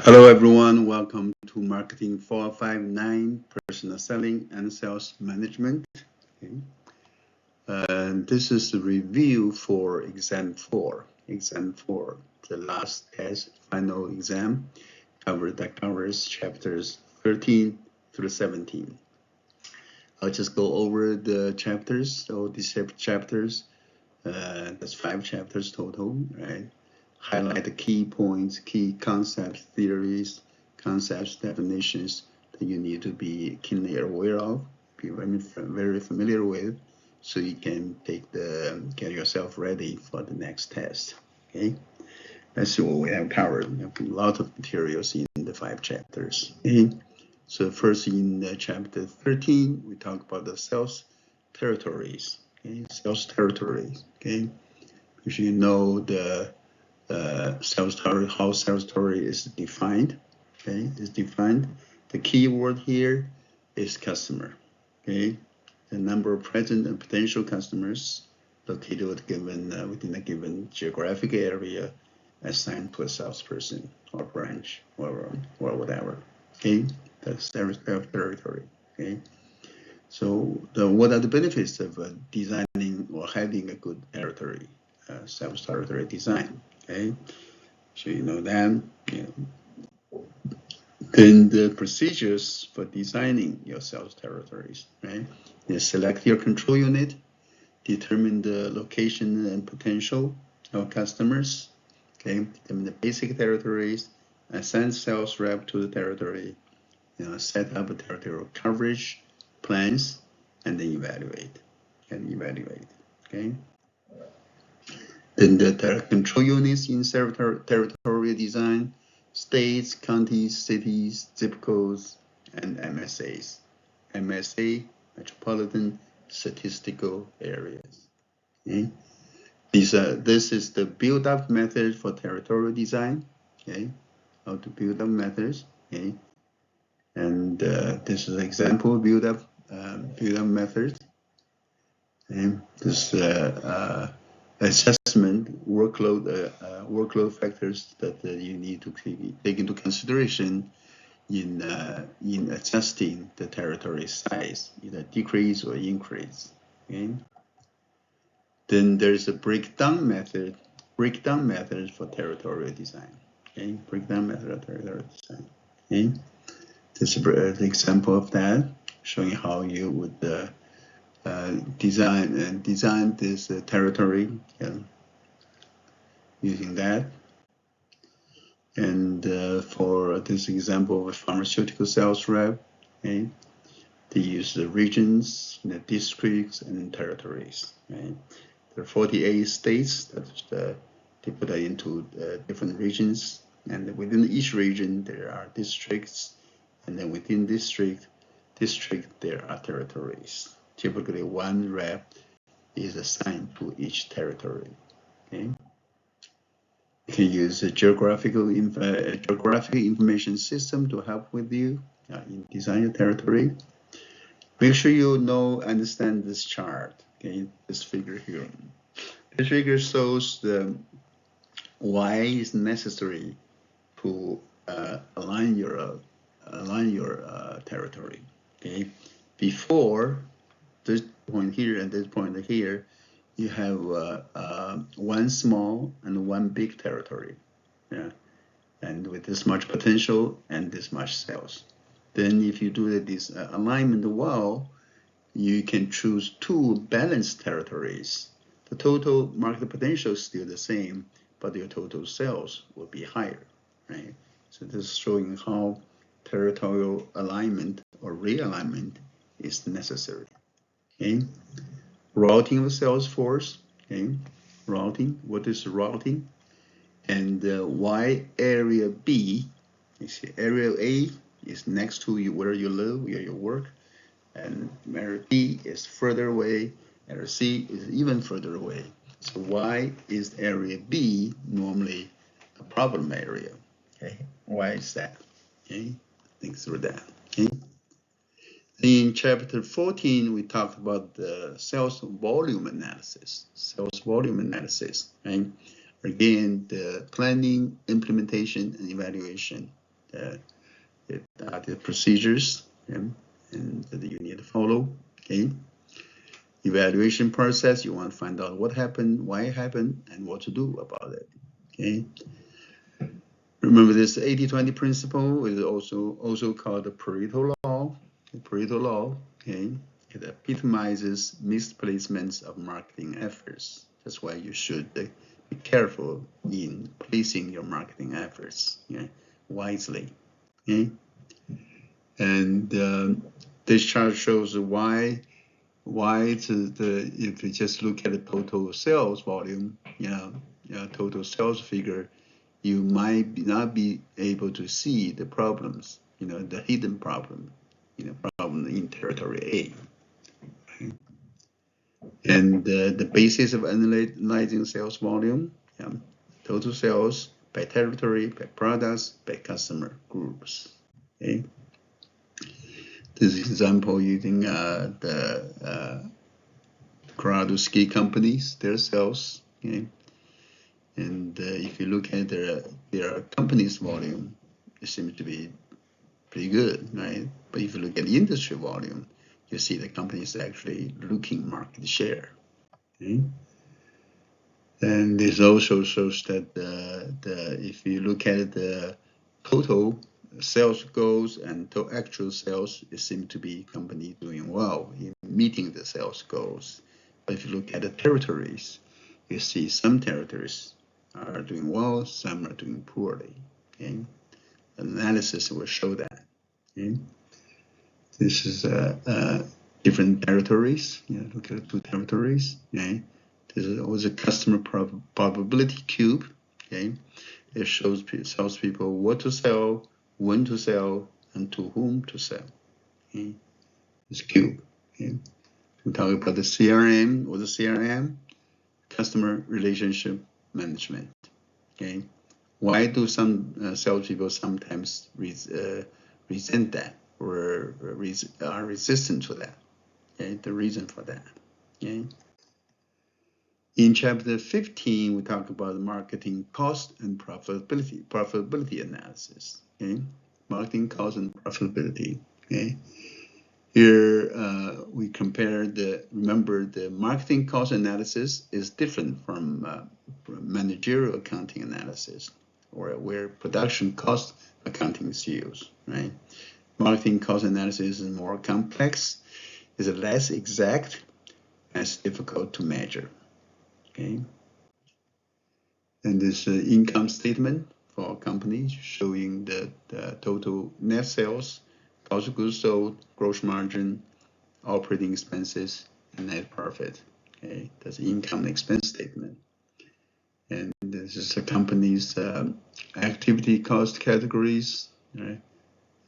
Hello everyone, welcome to Marketing 459 Personal Selling and Sales Management. Okay. This is a review for exam 4. Exam 4, the last test, final exam, that covers chapters 13 through 17. I'll just go over the chapters. So these chapters, that's 5 chapters total, right? Highlight the key points, key concepts, theories, concepts, definitions that you need to be keenly aware of, be very familiar with, so you can get yourself ready for the next test. Okay, let's see what we have covered. We have a lot of materials in the 5 chapters. Okay, so first in chapter 13, we talk about the sales territories. Okay, sales territories. Okay, because you know the sales territory, how sales territory is defined. Okay, is defined. The key word here is customer. Okay, the number of present and potential customers located within a given geographic area assigned to a salesperson or branch or whatever. Okay, that's sales territory. Okay, so what are the benefits of designing or having a good territory, sales territory design? Okay, so you know that. Then the procedures for designing your sales territories, right? You select your control unit, determine the location and potential of customers, okay? Determine the basic territories, assign sales rep to the territory, set up a territorial coverage plans, and then evaluate. Okay? Then the control units in territorial design, states, counties, cities, zip codes, and MSAs. MSA, metropolitan statistical areas. Okay? This is the build-up method for territorial design. Okay, how to build up methods. Okay, and this is an example build-up method. Okay, this assessment workload factors that you need to take into consideration in adjusting the territory size, either decrease or increase. Okay. Then there's a breakdown method for territorial design. Okay, breakdown method of territorial design. Okay, this is an example of that, showing how you would design this territory using that. And for this example of a pharmaceutical sales rep, okay, they use the regions, districts, and territories. Right? There are 48 states that they put that into different regions, and within each region there are districts, and then within district there are territories. Typically, one rep is assigned to each territory. Okay. You can use a geographic information system to help with you in design your territory. Make sure you understand this chart. Okay, this figure here. This figure shows why it's necessary to align your territory. Okay, before this point here and this point here, you have one small and one big territory, yeah, and with this much potential and this much sales. Then if you do this alignment well, you can choose 2 balanced territories. The total market potential is still the same, but your total sales will be higher, right? So this is showing how territorial alignment or realignment is necessary. Okay, routing of sales force. Okay, routing. What is routing? And why area B? You see, area A is next to you where you live, where you work, and area B is further away. Area C is even further away. So why is area B normally a problem area? Okay, why is that? Okay, think through that. Okay. In chapter 14, we talked about the sales volume analysis. Right? Again, the planning, implementation, and evaluation the procedures and that you need to follow. Okay. Evaluation process, you want to find out what happened, why it happened, and what to do about it. Okay. Remember this 80-20 principle is also called the Pareto law. The Pareto law, okay, it epitomizes misplacements of marketing efforts. That's why you should be careful in placing your marketing efforts, okay, wisely. Okay. And this chart shows why if you just look at the total sales volume, total sales figure, you might not be able to see the problems, the hidden problem, problem in territory A. Okay. And the basis of analyzing sales volume, total sales by territory, by products, by customer groups. Okay. This example using the Colorado ski companies, their sales. Okay. And if you look at their company's volume, it seems to be pretty good, right? But if you look at the industry volume, you see the company is actually losing market share. Okay? And this also shows that if you look at the total sales goals and actual sales, it seems to be company doing well in meeting the sales goals. But if you look at the territories, you see some territories are doing well, some are doing poorly. Okay? Analysis will show that. Okay? This is different territories. Look at the two territories. Okay? This is always a customer probability cube. Okay? It shows salespeople what to sell, when to sell, and to whom to sell. Okay? This cube. Okay? We talk about the CRM or the CRM, customer relationship management. Okay, why do some salespeople sometimes resent that or are resistant to that? Okay, the reason for that. Okay. In chapter 15, we talk about marketing cost and profitability analysis. Okay, marketing cost and profitability. Okay. Here we compare remember the marketing cost analysis is different from managerial accounting analysis, or where production cost accounting is used, right? Marketing cost analysis is more complex, is less exact, and it's difficult to measure, okay? And this income statement for companies showing the total net sales, cost of goods sold, gross margin, operating expenses, and net profit. Okay, that's the income and expense statement. And this is the company's activity cost categories, right?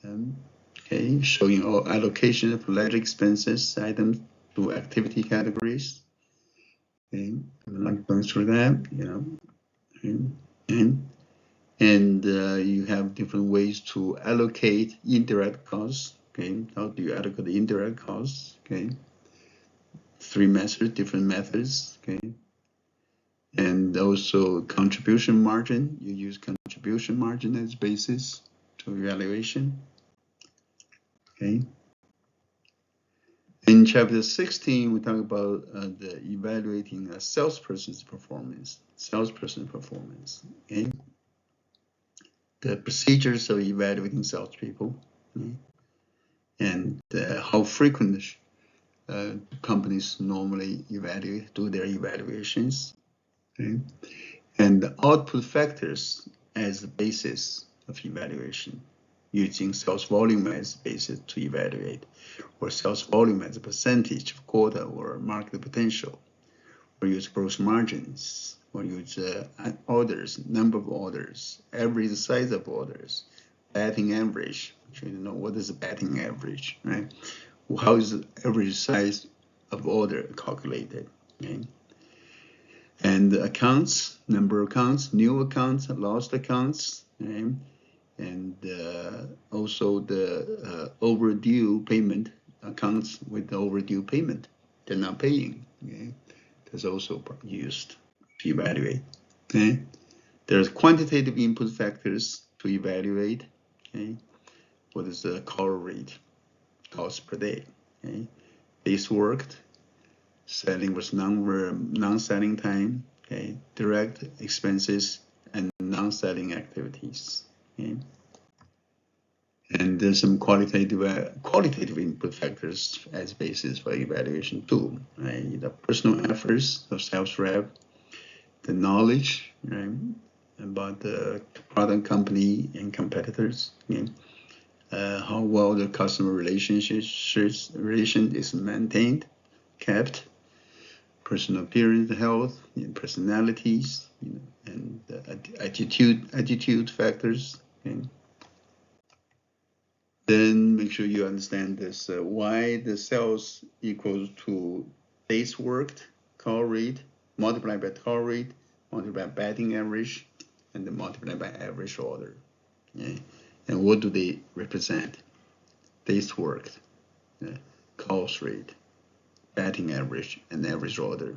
Okay, showing all allocation of ledger expenses items to activity categories. Okay, I'm not going through that, Okay. And you have different ways to allocate indirect costs. Okay, how do you allocate the indirect costs? Okay, different methods. Okay, and also contribution margin. You use contribution margin as basis to evaluation. Okay. In chapter 16, we talk about the evaluating a salesperson's performance. Okay. The procedures of evaluating salespeople, okay, and how frequent companies normally do their evaluations, okay, and the output factors as the basis of evaluation, using sales volume as basis to evaluate, or sales volume as a percentage of quota or market potential, or use gross margins, or use orders, number of orders, average size of orders, batting average. You know what is the batting average, right? How is the average size of order calculated? Okay? And the accounts, number of accounts, new accounts, lost accounts, okay? And also the overdue payment, accounts with the overdue payment, they're not paying. Okay? That's also used to evaluate. Okay? There's quantitative input factors to evaluate. Okay, what is the call rate, calls per day? Okay, days worked, selling versus non-selling time. Okay, direct expenses and non-selling activities. Okay. And there's some qualitative input factors as basis for evaluation too, right? The personal efforts of sales rep, the knowledge, right, about the product company and competitors, okay? How well the customer relation is maintained, kept, personal appearance, health, personalities, and attitude factors. Okay? Then make sure you understand this, why the sales equals to days worked, call rate, multiplied by call rate, multiplied by batting average, and then multiplied by average order. Okay? And what do they represent? Days worked, calls rate, batting average, and average order.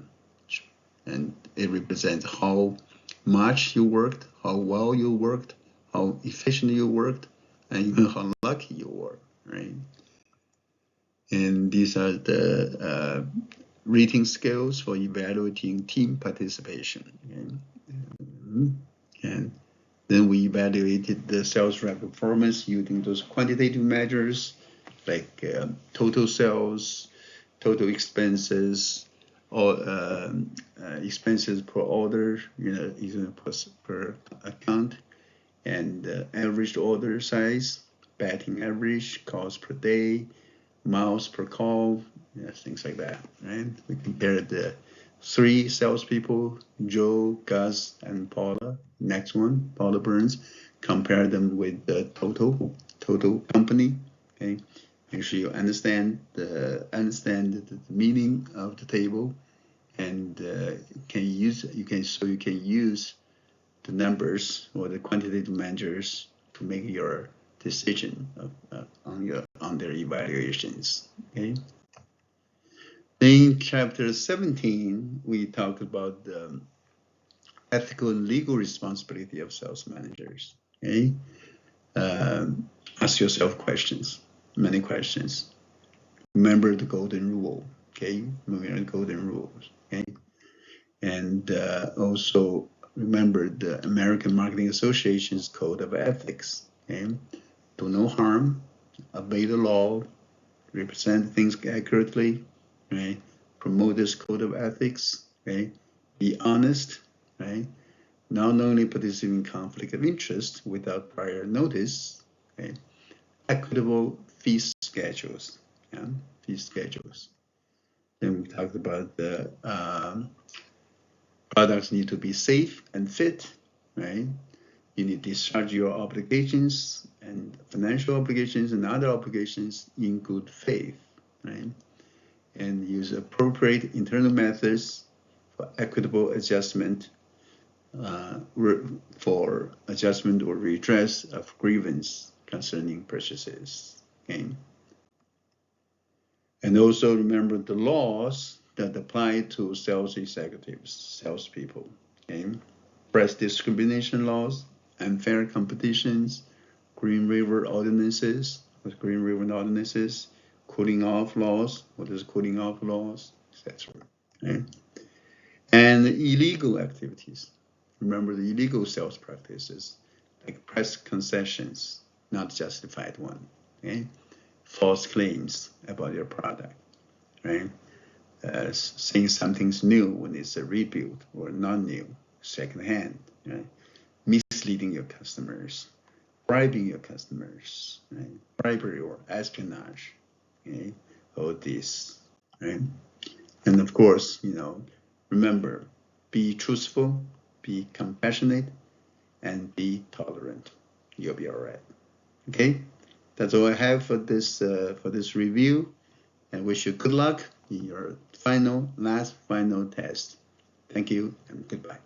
And it represents how much you worked, how well you worked, how efficient you worked, and even how lucky you were, right? And these are the rating scales for evaluating team participation. Okay? And then we evaluated the sales rep performance using those quantitative measures like total sales, total expenses, or expenses per order, per account, and average order size, batting average, calls per day, miles per call, things like that, right? We compared the 3 salespeople, Joe, Gus, and Paula. Next one, Paula Burns. Compare them with the total company. Okay, make sure you understand the meaning of the table, and you can use the numbers or the quantitative measures to make your decision on their evaluations. Okay. In chapter 17, we talked about the ethical and legal responsibility of sales managers. Okay. Ask yourself questions, many questions. Remember the golden rule. Okay. Remember the golden rules. Okay. And also remember the American Marketing Association's Code of Ethics. Okay? Do no harm, obey the law, represent things accurately, right? Promote this code of ethics, right? Be honest, right? Not only participate in conflict of interest without prior notice, right? Equitable fee schedules, yeah? Fee schedules. Then we talked about the products need to be safe and fit, right? You need to discharge your obligations and financial obligations and other obligations in good faith, right? And use appropriate internal methods for equitable adjustment, for adjustment or redress of grievance concerning purchases. Okay? And also remember the laws that apply to sales executives, salespeople. Okay? Price discrimination laws, unfair competitions, Green River ordinances, cooling off laws, what is cooling off laws, etc. Okay? And illegal activities. Remember the illegal sales practices, like price concessions, not justified one. Okay? False claims about your product, right? Saying something's new when it's a rebuild or not new, secondhand, right? Misleading your customers, bribing your customers, right? Bribery or espionage, okay? All this, right? And of course, remember, be truthful, be compassionate, and be tolerant. You'll be all right. Okay, that's all I have for this review, and wish you good luck in your final test. Thank you and goodbye.